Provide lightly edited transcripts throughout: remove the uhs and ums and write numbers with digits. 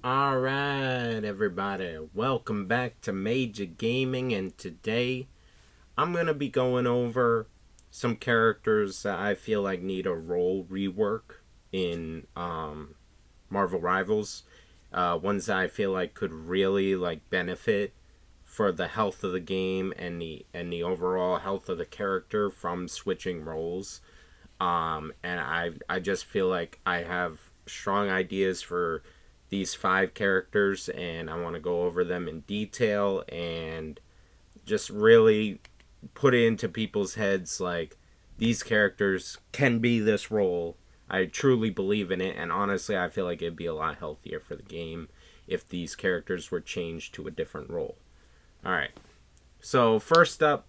Alright, everybody, welcome back to Major Gaming, and today I'm going to be going over some characters that I feel like need a role rework in Marvel Rivals. Ones that I feel like could really benefit for the health of the game and the overall health of the character from switching roles. And I just feel like I have strong ideas for these five characters, and I want to go over them in detail and just really put it into people's heads like these characters can be this role. I truly believe in it, and honestly, I feel like it'd be a lot healthier for the game if these characters were changed to a different role. Alright, so first up,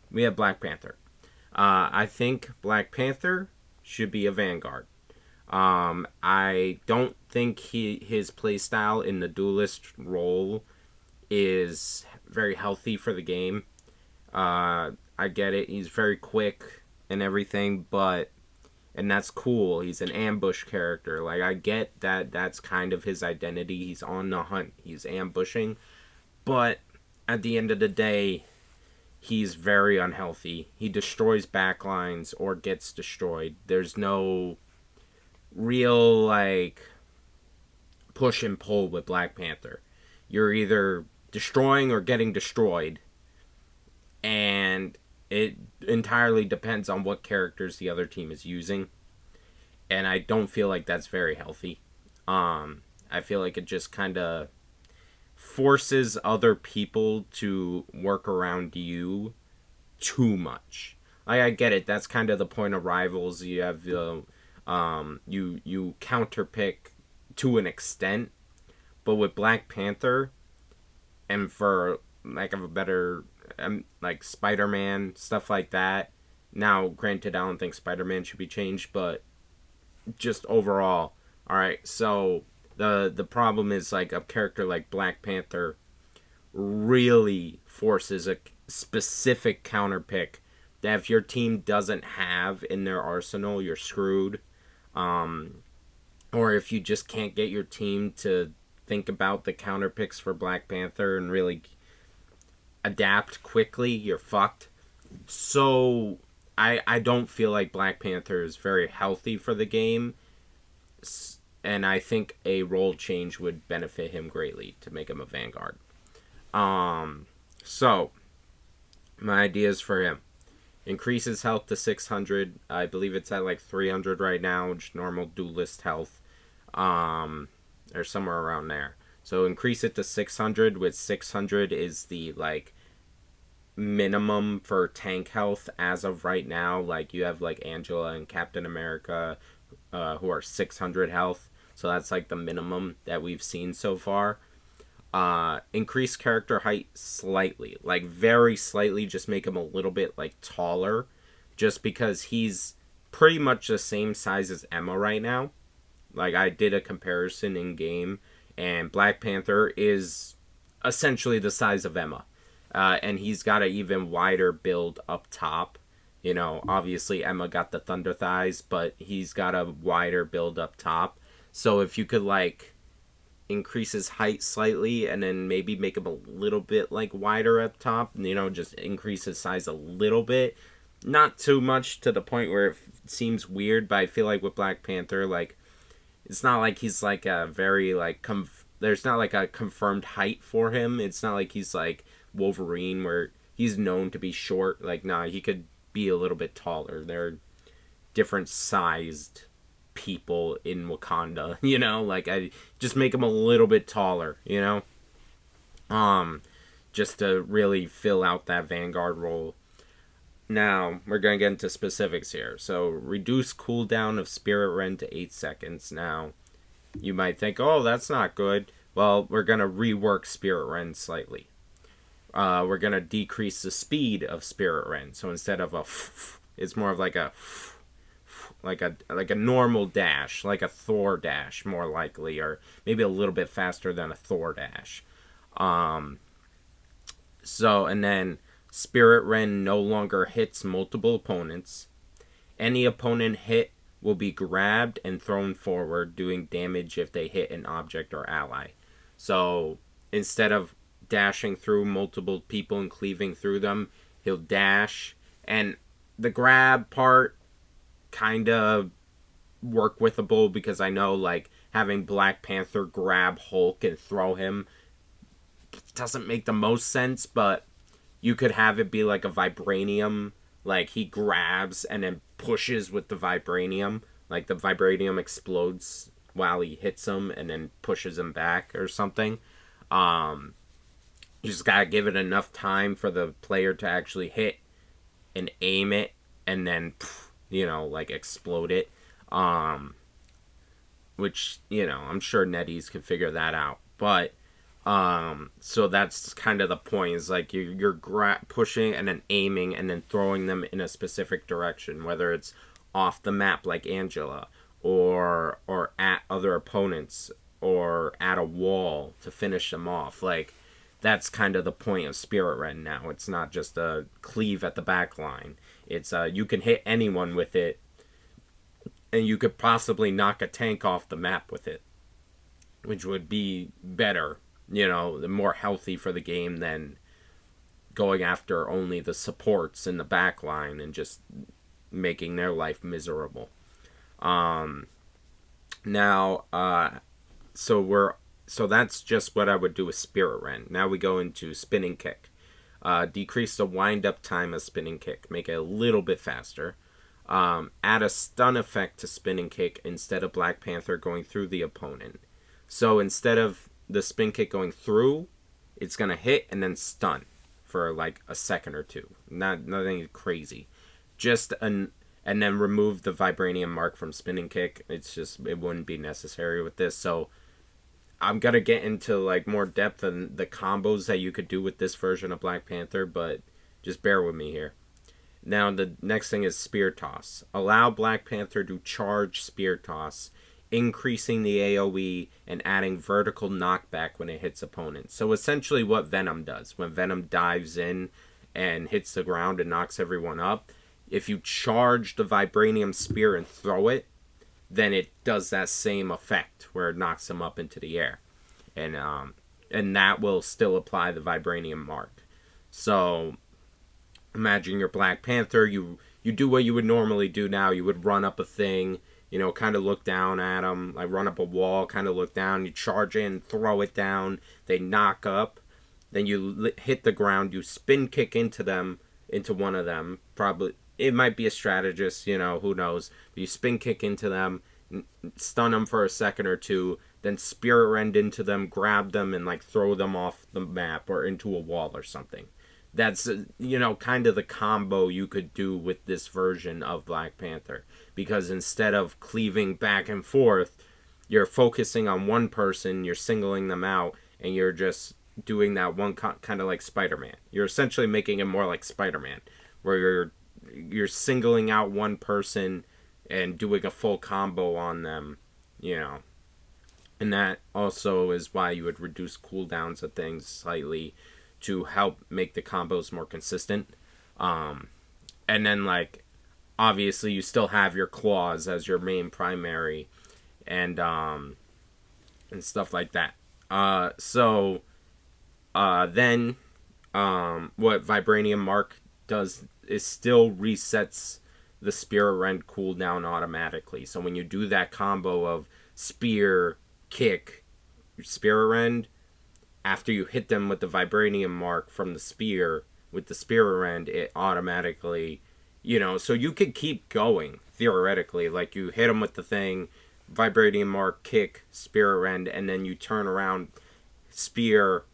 we have Black Panther. I think Black Panther should be a Vanguard. I don't think his playstyle in the duelist role is very healthy for the game. I get it. He's very quick and everything, and that's cool. He's an ambush character. Like, I get that that's kind of his identity. He's on the hunt. He's ambushing. But at the end of the day, he's very unhealthy. He destroys backlines or gets destroyed. There's no real push and pull with Black Panther. You're either destroying or getting destroyed, and it entirely depends on what characters the other team is using, and I don't feel like that's very healthy. I feel like it just kind of forces other people to work around you too much. I get it. That's kind of the point of Rivals. You have you counterpick to an extent, but with Black Panther, and for lack of a better, like Spider-Man, stuff like that. Now, granted, I don't think Spider-Man should be changed, but just overall, all right. So the problem is like a character like Black Panther really forces a specific counterpick that if your team doesn't have in their arsenal, you're screwed. Or if you just can't get your team to think about the counter picks for Black Panther and really adapt quickly, you're fucked. So I don't feel like Black Panther is very healthy for the game, and I think a role change would benefit him greatly to make him a Vanguard. So my ideas for him: increases health to 600. I believe it's at like 300 right now, just normal duelist health. Or somewhere around there. So increase it to 600, with 600 is the minimum for tank health as of right now. Like, you have like Angela and Captain America who are 600 health. So that's like the minimum that we've seen so far. Increase character height slightly, like very slightly, just make him a little bit like taller, just because he's pretty much the same size as Emma right now. Like, I did a comparison in game, and Black Panther is essentially the size of Emma, and he's got an even wider build up top. You know, obviously Emma got the thunder thighs, but he's got a wider build up top. So if you could increase his height slightly and then maybe make him a little bit wider up top, just increase his size a little bit, not too much to the point where it seems weird. But I feel like with Black Panther, it's not like he's a very there's not a confirmed height for him. It's not like he's like Wolverine where he's known to be short. Nah, he could be a little bit taller. They're different sized people in Wakanda, I just make him a little bit taller, just to really fill out that Vanguard role. Now, we're going to get into specifics here. So, reduce cooldown of Spirit Rend to 8 seconds. Now, you might think, oh, that's not good. Well, we're going to rework Spirit Rend slightly. We're going to decrease the speed of Spirit Rend. So, instead of it's more of like a normal dash, like a Thor dash, more likely, or maybe a little bit faster than a Thor dash. So, and then Spirit Rend no longer hits multiple opponents. Any opponent hit will be grabbed and thrown forward, doing damage if they hit an object or ally. So instead of dashing through multiple people and cleaving through them, he'll dash. And the grab part kind of work withable, because I know like having Black Panther grab Hulk and throw him doesn't make the most sense, but you could have it be like a vibranium, like he grabs and then pushes with the vibranium, like the vibranium explodes while he hits him and then pushes him back or something. You just gotta give it enough time for the player to actually hit and aim it and then, like explode it. Which, I'm sure NetEase can figure that out. But so that's kind of the point. Is like you're pushing and then aiming and then throwing them in a specific direction, whether it's off the map like Angela, or at other opponents, or at a wall to finish them off. Like that's kind of the point of Spirit Rend now. It's not just a cleave at the back line. It's you can hit anyone with it, and you could possibly knock a tank off the map with it, which would be better, more healthy for the game than going after only the supports in the back line and just making their life miserable. So that's just what I would do with Spirit Rend. Now we go into Spinning Kick. Decrease the wind-up time of Spinning Kick. Make it a little bit faster. Add a stun effect to Spinning Kick instead of Black Panther going through the opponent. So instead of the Spin Kick going through, it's going to hit and then stun for like a second or two. Nothing crazy. And then remove the Vibranium mark from Spinning Kick. It wouldn't be necessary with this. So I'm going to get into like more depth on the combos that you could do with this version of Black Panther, but just bear with me here. Now the next thing is Spear Toss. Allow Black Panther to charge Spear Toss, increasing the AoE and adding vertical knockback when it hits opponents. So essentially what Venom does. When Venom dives in and hits the ground and knocks everyone up, if you charge the Vibranium Spear and throw it, then it does that same effect where it knocks them up into the air. And that will still apply the Vibranium mark. So imagine you're Black Panther, you do what you would normally do now. You would run up a thing, kind of look down at them, like run up a wall, kind of look down, you charge in, throw it down, they knock up, then you hit the ground, you spin kick into one of them, probably, it might be a strategist, who knows, but you spin kick into them, stun them for a second or two, then Spirit Rend into them, grab them, and like throw them off the map or into a wall or something. That's, kind of the combo you could do with this version of Black Panther. Because instead of cleaving back and forth, you're focusing on one person, you're singling them out, and you're just doing that one kind of like Spider-Man. You're essentially making it more like Spider-Man, where you're singling out one person and doing a full combo on them, And that also is why you would reduce cooldowns of things slightly, to help make the combos more consistent. And then, like, obviously you still have your claws as your main primary, and stuff like that. Then what Vibranium Mark does is still resets the Spirit Rend cooldown automatically. So when you do that combo of Spear, Kick, Spirit Rend, after you hit them with the Vibranium mark from the spear, with the Spirit Rend, it automatically, so you could keep going, theoretically. Like, you hit them with the thing, Vibranium mark, kick, Spirit Rend, and then you turn around, Spirit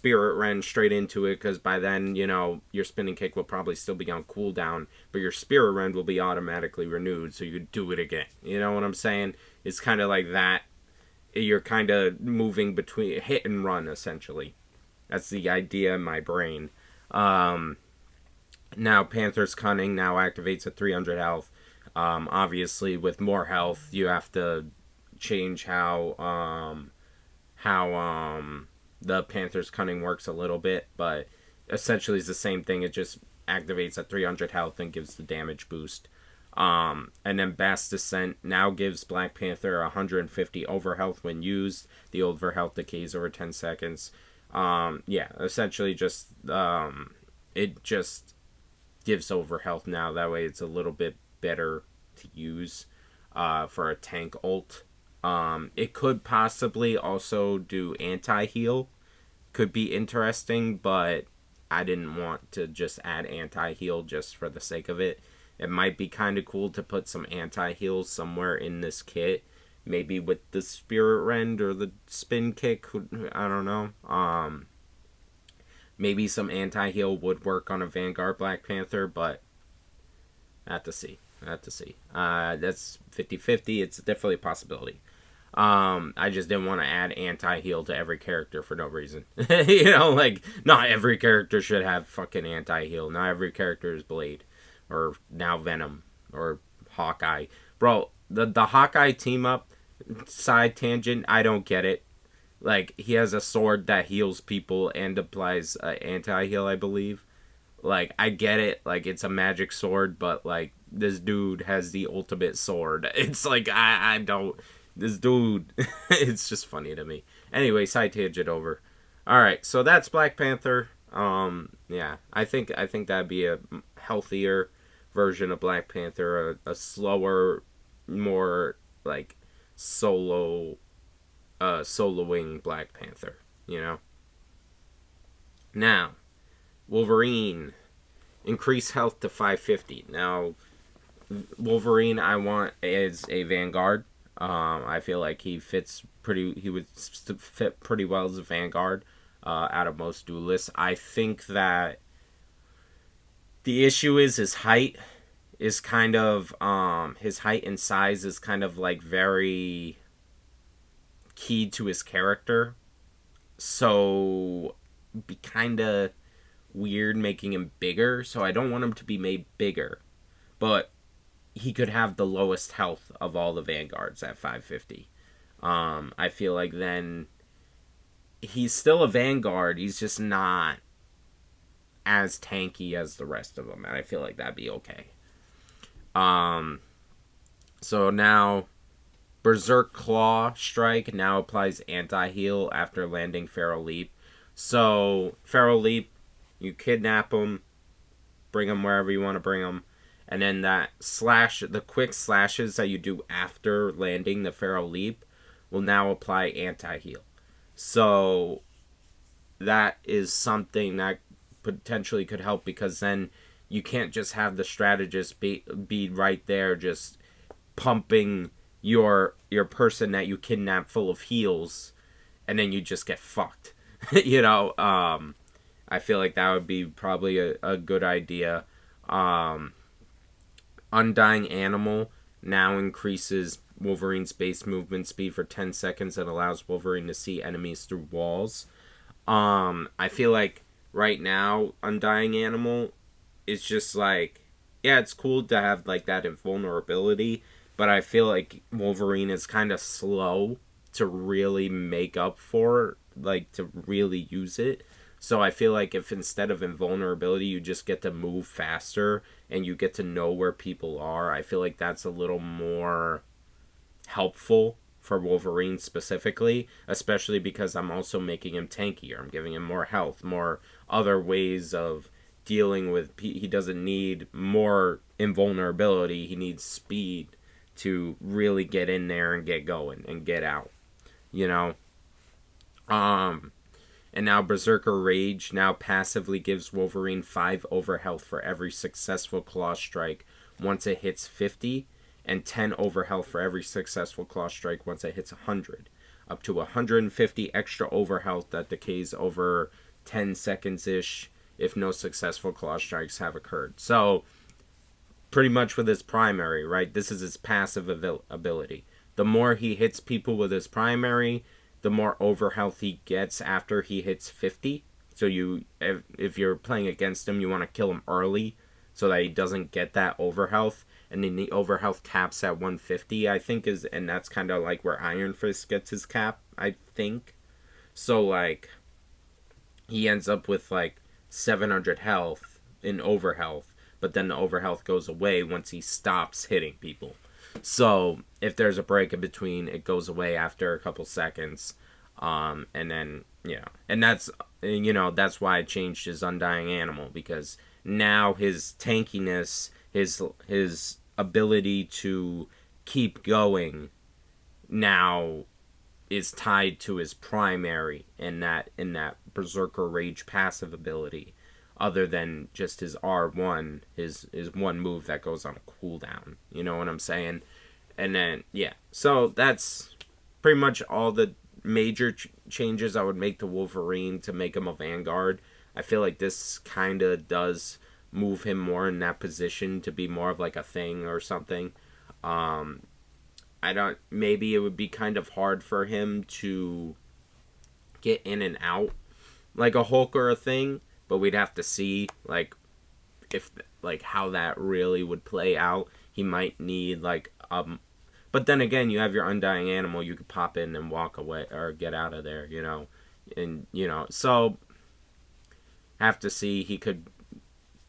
Rend straight into it, because by then, your Spinning Kick will probably still be on cooldown, but your Spirit Rend will be automatically renewed, so you could do it again. You know what I'm saying? It's kind of like that. You're kind of moving between hit and run, essentially. That's the idea in my brain. Now Panther's Cunning now activates at 300 health. Obviously, with more health, you have to change how the Panther's Cunning works a little bit, but essentially it's the same thing. It just activates at 300 health and gives the damage boost. And then Bass Descent now gives Black Panther 150 overhealth when used. The overhealth decays over 10 seconds. Yeah, essentially just it just gives overhealth now. That way it's a little bit better to use for a tank ult. It could possibly also do anti-heal. Could be interesting, but I didn't want to just add anti-heal just for the sake of it. It might be kind of cool to put some anti-heal somewhere in this kit. Maybe with the Spirit Rend or the Spin Kick. I don't know. Maybe some anti-heal would work on a Vanguard Black Panther, but I have to see. That's 50-50. It's definitely a possibility. I just didn't want to add anti-heal to every character for no reason. Like, not every character should have fucking anti-heal. Not every character is Blade. Or now Venom. Or Hawkeye. Bro, the Hawkeye team-up, side tangent, I don't get it. Like, he has a sword that heals people and applies anti-heal, I believe. Like, I get it. Like, it's a magic sword, but, like, this dude has the ultimate sword. It's like, I don't... This dude... It's just funny to me. Anyway, side tangent over. Alright, so that's Black Panther. Yeah. I think that'd be a healthier version of Black Panther. A slower, more, like, soloing Black Panther. Now... Wolverine, increase health to 550. Now, Wolverine I want as a Vanguard. I feel like he would fit pretty well as a Vanguard out of most duelists. I think that the issue is his height is kind of, his height and size is kind of like very key to his character. So, be kind of weird making him bigger, so I don't want him to be made bigger, but he could have the lowest health of all the Vanguards at 550. I feel like then he's still a Vanguard, he's just not as tanky as the rest of them, and I feel like that'd be okay. So now Berserk Claw Strike now applies anti-heal after landing Feral Leap. So Feral Leap, you kidnap them, bring them wherever you want to bring them, and then that slash, the quick slashes that you do after landing the Feral Leap will now apply anti-heal. So that is something that potentially could help, because then you can't just have the strategist be right there just pumping your person that you kidnap full of heals, and then you just get fucked. I feel like that would be probably a good idea. Undying Animal now increases Wolverine's base movement speed for 10 seconds and allows Wolverine to see enemies through walls. I feel like right now, Undying Animal is just like, yeah, it's cool to have like that invulnerability, but I feel like Wolverine is kind of slow to really make up for, like, to really use it. So I feel like if instead of invulnerability you just get to move faster and you get to know where people are, I feel like that's a little more helpful for Wolverine specifically, especially because I'm also making him tankier. I'm giving him more health, more other ways of dealing with... He doesn't need more invulnerability, he needs speed to really get in there and get going and get out, And now Berserker Rage now passively gives Wolverine 5 overhealth for every successful claw strike once it hits 50, and 10 overhealth for every successful claw strike once it hits 100. Up to 150 extra overhealth that decays over 10 seconds-ish if no successful claw strikes have occurred. So, pretty much with his primary, right? This is his passive ability. The more he hits people with his primary, the more overhealth he gets after he hits 50. So if you're playing against him, you want to kill him early so that he doesn't get that overhealth. And then the overhealth caps at 150, I think, and that's kind of like where Iron Fist gets his cap, I think. So, like, he ends up with, like, 700 health in overhealth. but then the overhealth goes away once he stops hitting people. So if there's a break in between, it goes away after a couple seconds. And then, and that's why I changed his Undying Animal, because now his tankiness, his ability to keep going now is tied to his primary in that Berserker Rage passive ability, other than just his R1, his one move that goes on a cooldown. You know what I'm saying? And then, so that's pretty much all the major changes I would make to Wolverine to make him a Vanguard. I feel like this kind of does move him more in that position to be more of like a thing or something. Maybe it would be kind of hard for him to get in and out like a Hulk or a thing, but we'd have to see if how that really would play out. He might need but then again, you have your Undying Animal, you could pop in and walk away or get out of there, and so have to see. He could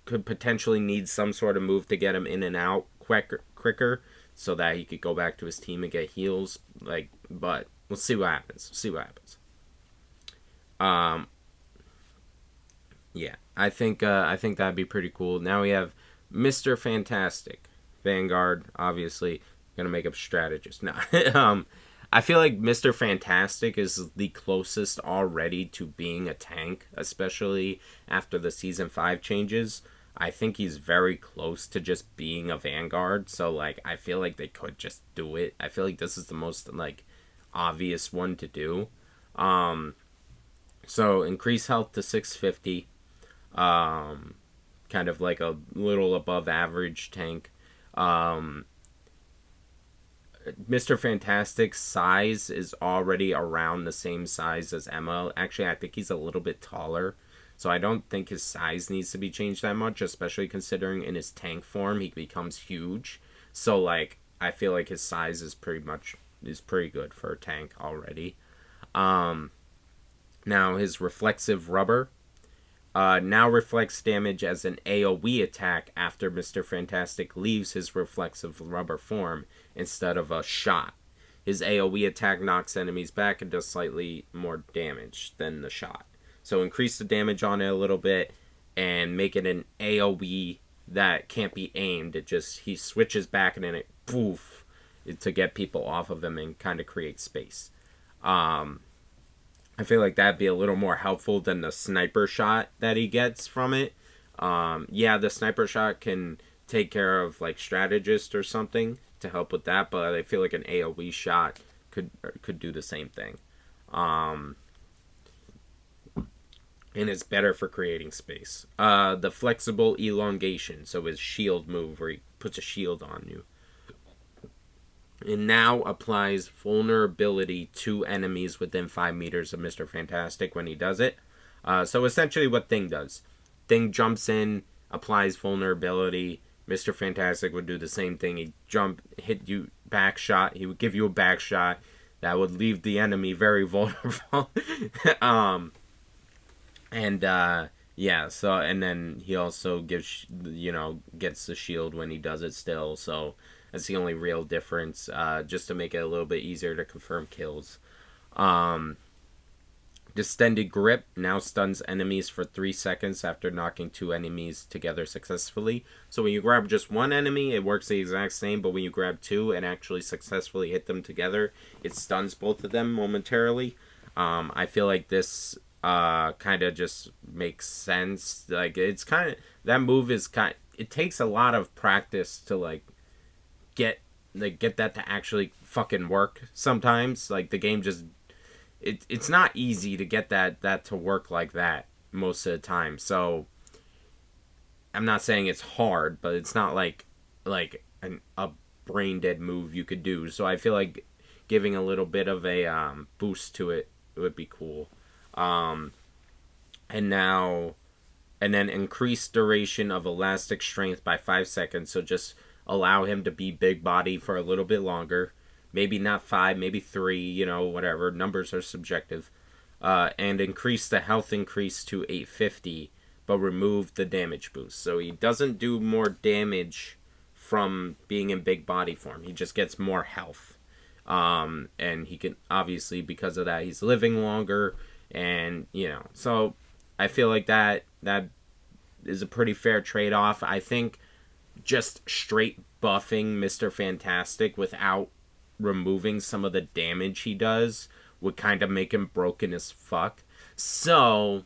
potentially need some sort of move to get him in and out quicker so that he could go back to his team and get heals. But we'll see what happens. I think that'd be pretty cool. Now we have Mr. Fantastic, Vanguard, obviously gonna make up strategist. No, I feel like Mr. Fantastic is the closest already to being a tank, especially after the Season 5 changes. I think he's very close to just being a Vanguard, so I feel like they could just do it. I feel like this is the most obvious one to do. So increase health to 650, kind of like a little above average tank. Mr. Fantastic's size is already around the same size as Emma. Actually, I think he's a little bit taller, so I don't think his size needs to be changed that much, especially considering in his tank form he becomes huge. So I feel like his size is pretty good for a tank already. Now his reflexive rubber now reflects damage as an AoE attack after Mr. Fantastic leaves his reflexive rubber form instead of a shot. His AoE attack knocks enemies back and does slightly more damage than the shot. So increase the damage on it a little bit and make it an AoE that can't be aimed. He switches back and then it poof to get people off of him and kind of create space. I feel like that'd be a little more helpful than the sniper shot that he gets from it. The sniper shot can take care of strategist or something to help with that, but I feel like an AoE shot could do the same thing. And it's better for creating space. The flexible elongation, so his shield move where he puts a shield on you. It now applies vulnerability to enemies within 5 meters of Mr. Fantastic when he does it. So essentially what Thing does. Thing jumps in, applies vulnerability. Mr. Fantastic would do the same thing. He'd jump, hit you, back shot. He would give you a back shot that would leave the enemy very vulnerable. And then he also gets the shield when he does it still. So that's the only real difference, just to make it a little bit easier to confirm kills. Distended Grip now stuns enemies for 3 seconds after knocking 2 enemies together successfully. So when you grab just one enemy, it works the exact same, but when you grab 2 and actually successfully hit them together, it stuns both of them momentarily. I feel like this kind of just makes sense. It's kind of, that move is it takes a lot of practice to get that to actually fucking work sometimes. The game just it's not easy to get that to work like that most of the time. So I'm not saying it's hard, but it's not like a brain dead move you could do. So I feel like giving a little bit of a boost to it would be cool. And then increase duration of elastic strength by 5 seconds. So just allow him to be big body for a little bit longer. Maybe not 5, maybe 3, whatever. Numbers are subjective. And increase the health increase to 850 but remove the damage boost. So he doesn't do more damage from being in big body form. He just gets more health. And he can, obviously, because of that, he's living longer. And, so I feel like that is a pretty fair trade-off. I think just straight buffing Mr. Fantastic without removing some of the damage he does would kind of make him broken as fuck. So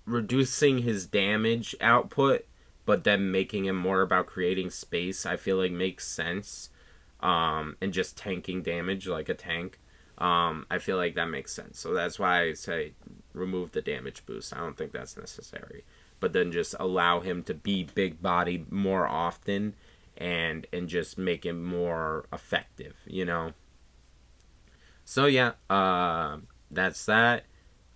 reducing his damage output, but then making him more about creating space, I feel like makes sense. And just tanking damage like a tank. I feel like that makes sense. So that's why I say remove the damage boost. I don't think that's necessary. But then just allow him to be big body more often and just make him more effective, So yeah, that's that.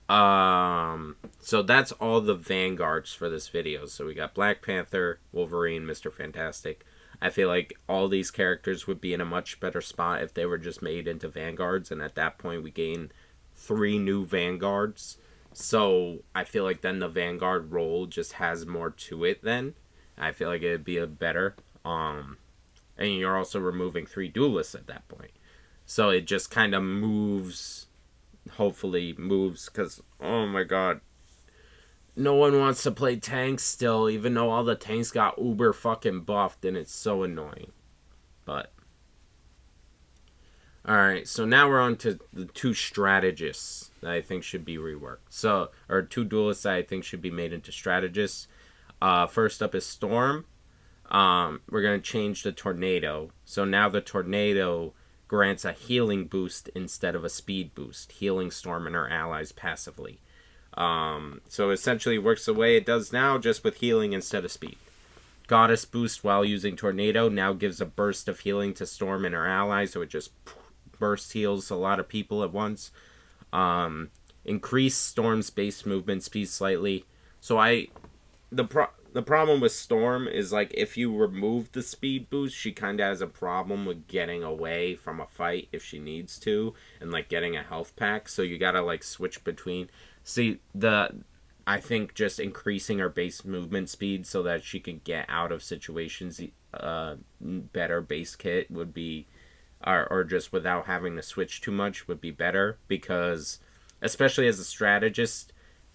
So that's all the vanguards for this video. So we got Black Panther, Wolverine, Mr. Fantastic. I feel like all these characters would be in a much better spot if they were just made into vanguards, and at that point we gain 3 new vanguards. So I feel like then the vanguard role just has more to it then. I feel like it'd be a better. And you're also removing 3 duelists at that point. So it just kind of moves, hopefully moves, because, oh my god, no one wants to play tanks still, even though all the tanks got uber fucking buffed, and it's so annoying. But, alright, so now we're on to the 2 strategists that I think should be reworked. So, or 2 duelists that I think should be made into strategists. First up is Storm. We're going to change the Tornado. So now the Tornado grants a healing boost instead of a speed boost, healing Storm and her allies passively. So essentially it works the way it does now, just with healing instead of speed. Goddess boost while using Tornado now gives a burst of healing to Storm and her allies, so it just burst heals a lot of people at once. Increase Storm's base movement speed slightly. So the problem with Storm is, like, if you remove the speed boost, she kind of has a problem with getting away from a fight if she needs to, and, like, getting a health pack. So you gotta, like, switch between. See, I think just increasing her base movement speed so that she can get out of situations, better base kit would be, or just without having to switch too much would be better, because, especially as a strategist,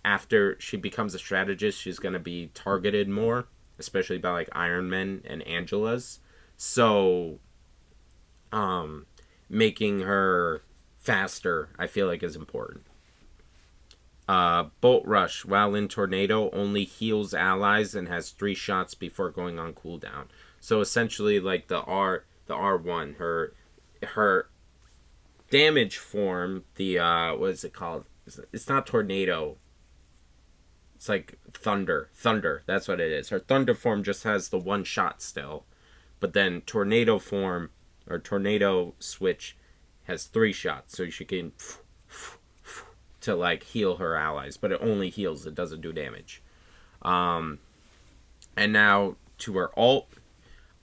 after she becomes a strategist, she's going to be targeted more, especially by, like, Iron Men and Angela's. So, making her faster, I feel like, is important. Bolt Rush, while in Tornado, only heals allies and has 3 shots before going on cooldown. So essentially, like, the R1, her damage form, the, what is it called? It's not Tornado. It's like Thunder. That's what it is. Her Thunder form just has the 1 shot still. But then Tornado form, or Tornado switch, has 3 shots. So she can to, like, heal her allies. But it only heals. It doesn't do damage. And now to her ult.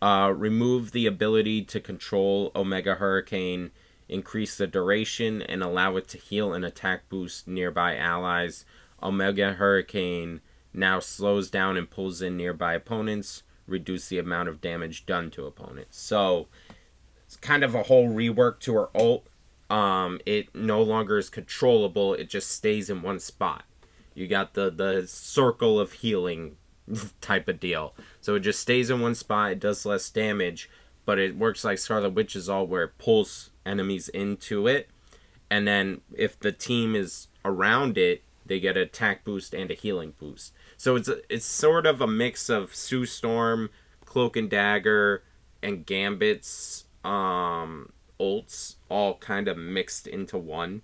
Remove the ability to control Omega Hurricane. Increase the duration and allow it to heal and attack boost nearby allies. Omega Hurricane now slows down and pulls in nearby opponents, reduce the amount of damage done to opponents. So it's kind of a whole rework to her ult. It no longer is controllable, it just stays in one spot. You got the circle of healing type of deal. So it just stays in one spot, it does less damage, but it works like Scarlet Witch's ult, where it pulls enemies into it, and then if the team is around it, they get an attack boost and a healing boost. So it's sort of a mix of Sue Storm, Cloak and Dagger, and Gambit's ults all kind of mixed into one.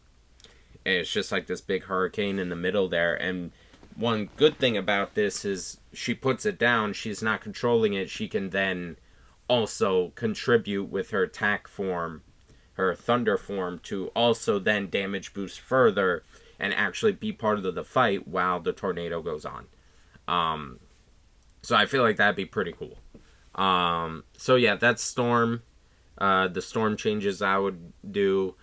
And it's just like this big hurricane in the middle there. And one good thing about this is she puts it down, she's not controlling it, she can then also contribute with her attack form, her Thunder form, to also then damage boost further and actually be part of the fight while the Tornado goes on. So I feel like that'd be pretty cool. So yeah, that's Storm. The Storm changes I would do.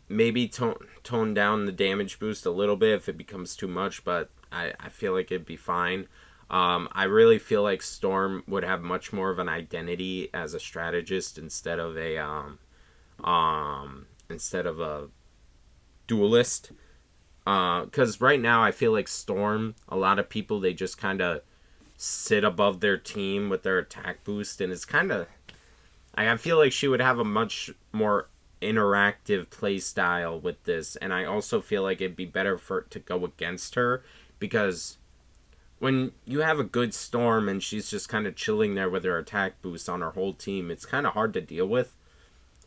Maybe tone down the damage boost a little bit if it becomes too much, but I feel like it'd be fine. I really feel like Storm would have much more of an identity as a strategist instead of a duelist. Because right now I feel like Storm, a lot of people, they just kind of sit above their team with their attack boost, and it's kind of, I feel like she would have a much more interactive play style with this, and I also feel like it'd be better for it to go against her, because when you have a good Storm and she's just kind of chilling there with her attack boost on her whole team, it's kind of hard to deal with.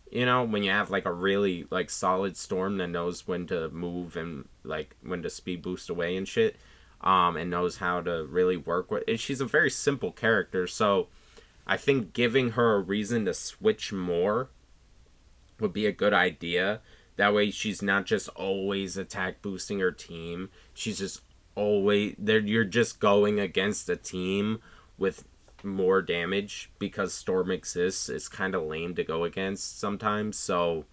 You know, when you have like a really like solid Storm that knows when to move and like when to speed boost away and shit, and knows how to really work with it. She's a very simple character, so I think giving her a reason to switch more would be a good idea. That way she's not just always attack boosting her team. She's just always there. You're just going against a team with more damage because Storm exists. It's kind of lame to go against sometimes. So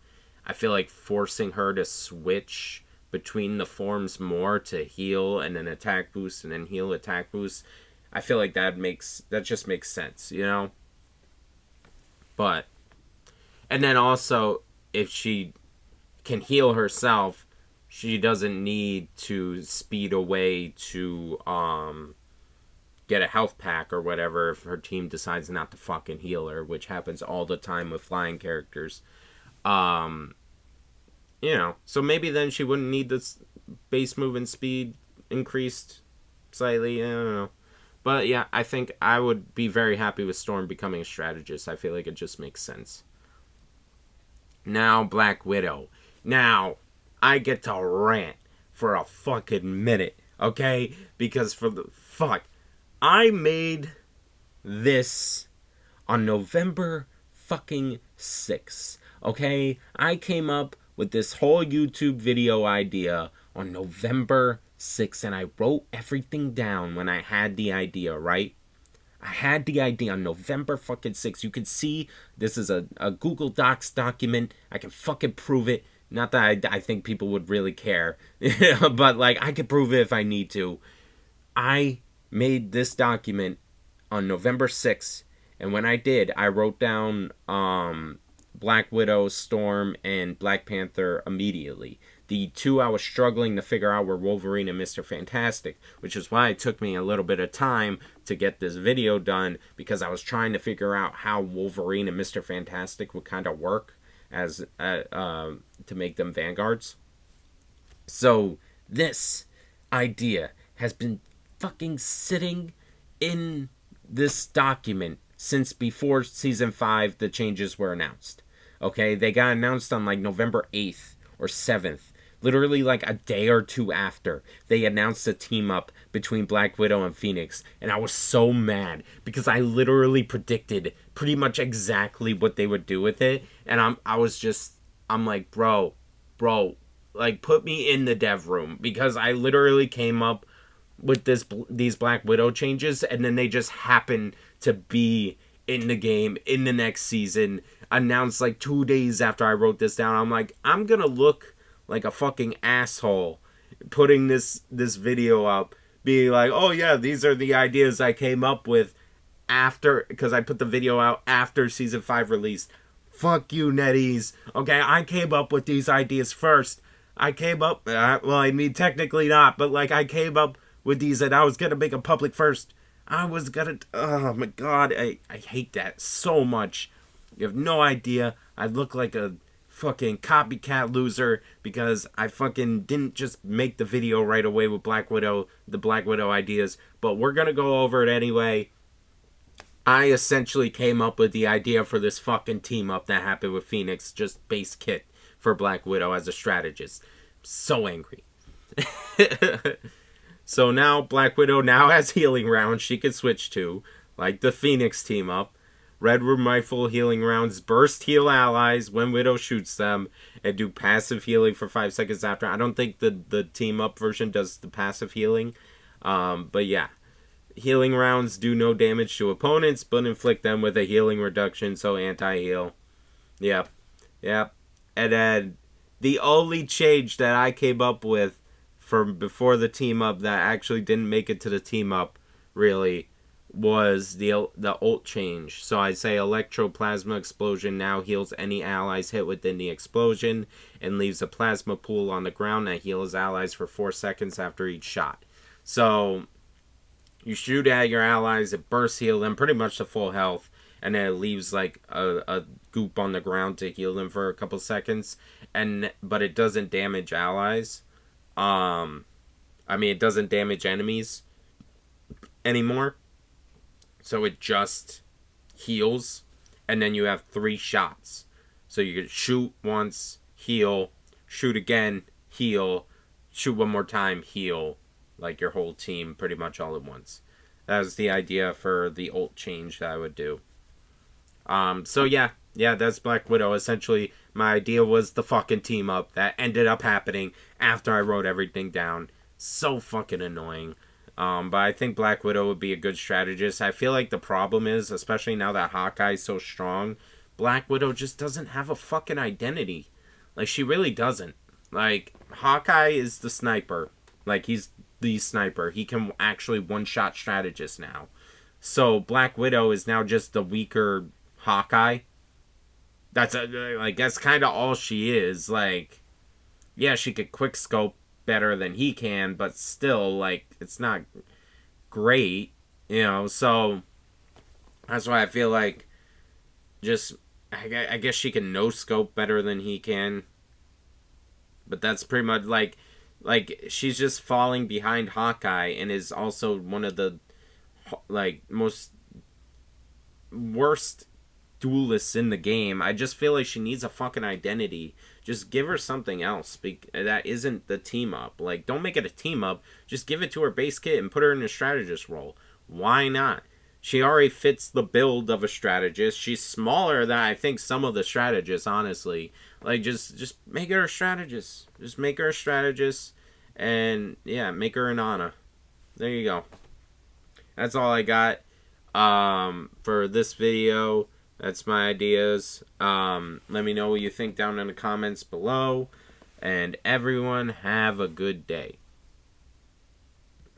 I feel like forcing her to switch between the forms more to heal and then attack boost and then heal attack boost, I feel like that just makes sense, you know? But and then also if she can heal herself, she doesn't need to speed away to get a health pack or whatever if her team decides not to fucking heal her, which happens all the time with flying characters. You know, so maybe then she wouldn't need this base move and speed increased slightly. I don't know. But yeah, I think I would be very happy with Storm becoming a strategist. I feel like it just makes sense. Now, Black Widow. Now, I get to rant for a fucking minute, okay? Because I made this on November fucking 6th, okay? I came up with this whole YouTube video idea on November 6th, and I wrote everything down when I had the idea, right? I had the idea on November fucking 6th. You can see this is a Google Docs document. I can fucking prove it. Not that I think people would really care, but like I could prove it if I need to. I made this document on November 6th, and when I did, I wrote down Black Widow, Storm, and Black Panther immediately. The two I was struggling to figure out were Wolverine and Mr. Fantastic, which is why it took me a little bit of time to get this video done, because I was trying to figure out how Wolverine and Mr. Fantastic would kind of work as to make them vanguards. So this idea has been fucking sitting in this document since before season 5 the changes were announced. Okay, they got announced on like November 8th or 7th. Literally like a day or two after, they announced a team up between Black Widow and Phoenix. And I was so mad because I literally predicted pretty much exactly what they would do with it. And I'm like, bro, like put me in the dev room, because I literally came up with these Black Widow changes, and then they just happen to be in the game in the next season, announced like 2 days after I wrote this down. I'm like, I'm gonna look like a fucking asshole putting this video up, being like, oh yeah, these are the ideas I came up with after, because I put the video out after season 5 released. Fuck you, Netties. Okay, I came up with these ideas first. I came up, well, I mean, technically not, but like I came up with these and I was gonna make them public first. Oh my god, I hate that so much. You have no idea. I look like a fucking copycat loser because I fucking didn't just make the video right away with the Black Widow ideas, but we're gonna go over it anyway. I essentially came up with the idea for this fucking team up that happened with Phoenix, just base kit for Black Widow as a strategist. So angry. So now Black Widow now has healing rounds she can switch to, like the Phoenix team up. Red Room Rifle healing rounds burst heal allies when Widow shoots them, and do passive healing for 5 seconds after. I don't think the team up version does the passive healing, but yeah. Healing rounds do no damage to opponents, but inflict them with a healing reduction, so anti-heal. Yep. And then the only change that I came up with for before the team up that actually didn't make it to the team up really was the ult change. So I say Electroplasma Explosion now heals any allies hit within the explosion and leaves a plasma pool on the ground that heals allies for 4 seconds after each shot. So you shoot at your allies, it bursts heal them pretty much to full health, and then it leaves like a goop on the ground to heal them for a couple seconds, but it doesn't damage allies. It doesn't damage enemies anymore. So it just heals, and then you have 3 shots. So you can shoot once, heal, shoot again, heal, shoot one more time, heal, like your whole team pretty much all at once. That was the idea for the ult change that I would do. So yeah, that's Black Widow. Essentially, my idea was the fucking team up that ended up happening after I wrote everything down. So fucking annoying. But I think Black Widow would be a good strategist. I feel like the problem is, especially now that Hawkeye's so strong, Black Widow just doesn't have a fucking identity. Like, she really doesn't. Like, Hawkeye is the sniper. Like, he's the sniper. He can actually one-shot strategist now. So, Black Widow is now just the weaker Hawkeye. That's kind of all she is. Like, yeah, she could quickscope better than he can, but still, like, it's not great, so that's why I feel like I guess she can no scope better than he can, but that's pretty much like she's just falling behind Hawkeye and is also one of the like most worst duelists in the game. I just feel like she needs a fucking identity. Just give her something else that isn't the team up. Like, don't make it a team up. Just give it to her base kit and put her in a strategist role. Why not? She already fits the build of a strategist. She's smaller than I think some of the strategists, honestly. Like, just make her a strategist. Just make her a strategist. And, yeah, make her an Ana. There you go. That's all I got for this video. That's my ideas. Let me know what you think down in the comments below. And everyone have a good day.